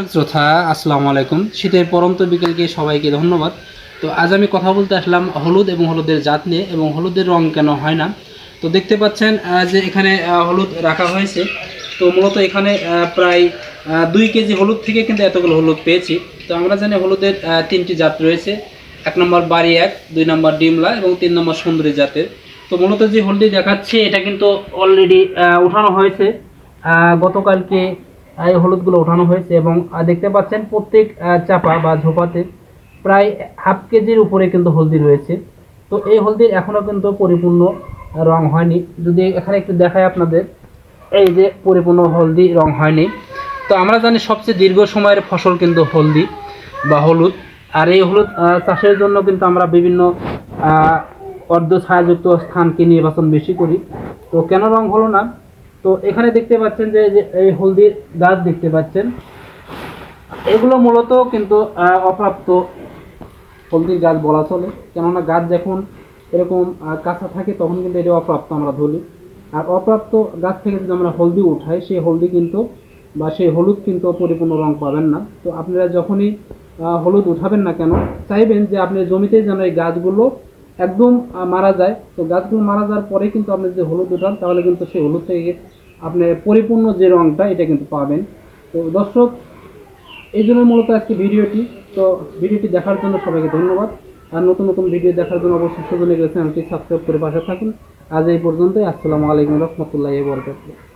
দর্শক শ্রোতা আসসালামু আলাইকুম। শীতের পরন্ত বিকেলকে সবাইকে ধন্যবাদ। তো আজ আমি কথা বলতে আসলাম হলুদ এবং হলুদের জাত নিয়ে এবং হলুদের রং কেন হয় না। তো দেখতে পাচ্ছেন যে এখানে হলুদ রাখা হয়েছে। তো মূলত এখানে প্রায় 2 কেজি হলুদ থেকে কিন্তু এতগুলো হলুদ পেয়েছি। তো আমরা জানি হলুদের 3টি জাত রয়েছে। 1 নম্বর বাড়ি 1, 2 নম্বর ডিমলা এবং 3 নম্বর সুন্দরী জাতের। তো মূলত যে হলুদটি দেখাচ্ছে এটা কিন্তু অলরেডি উঠানো হয়েছে গতকালকে। এই হলুদগুলো ওঠানো হয়েছে এবং দেখতে পাচ্ছেন প্রত্যেক চাপা বা ঝোপাতে প্রায় হাফ কেজির উপরে কিন্তু হলদি রয়েছে। তো এই হলদির এখনও কিন্তু পরিপূর্ণ রং হয়নি। যদি এখানে একটু দেখায় আপনাদের, এই যে পরিপূর্ণ হলদি রং হয়নি। তো আমরা জানি সবচেয়ে দীর্ঘ সময়ের ফসল কিন্তু হলদি বা হলুদ। আর এই হলুদ চাষের জন্য কিন্তু আমরা বিভিন্ন অর্ধ ছায়াযুক্ত স্থানকে নির্বাচন বেশি করি। তো কেন রং হলো না? তো এখানে দেখতে পাচ্ছেন যে এই হলদির গাছ দেখতে পাচ্ছেন, এগুলো মূলত কিন্তু অপ্রাপ্ত হলদির গাছ বলা চলে। কেননা গাছ যখন এরকম কাঁচা থাকে তখন কিন্তু এটা অপ্রাপ্ত আমরা ধরি। আর অপ্রাপ্ত গাছ থেকে যদি আমরা হলদি উঠাই, সেই হলদি কিন্তু বা সেই হলুদ কিন্তু পরিপূর্ণ রং পাবেন না। তো আপনারা যখনই হলুদ উঠাবেন না কেন, চাইবেন যে আপনার জমিতে যেন এই গাছগুলো একদম মারা যায়। তো গাছগুলো মারা যাওয়ার পরে কিন্তু আপনি যদি হলুদ উঠান, তাহলে কিন্তু সেই হলুদ থেকে আপনি পরিপূর্ণ যে রংটা এটা কিন্তু পাবেন। তো দর্শক, এই জন্য মূলত আজকে ভিডিওটি। তো ভিডিওটি দেখার জন্য সবাইকে ধন্যবাদ। আর নতুন নতুন ভিডিও দেখার জন্য অবশ্যই সুযোগ চ্যানেলটি সাবস্ক্রাইব করে পাশে থাকুন। আজ এই পর্যন্তই। আসসালামু আলাইকুম রহমতুল্লাহি ওয়া বারাকাতুহু।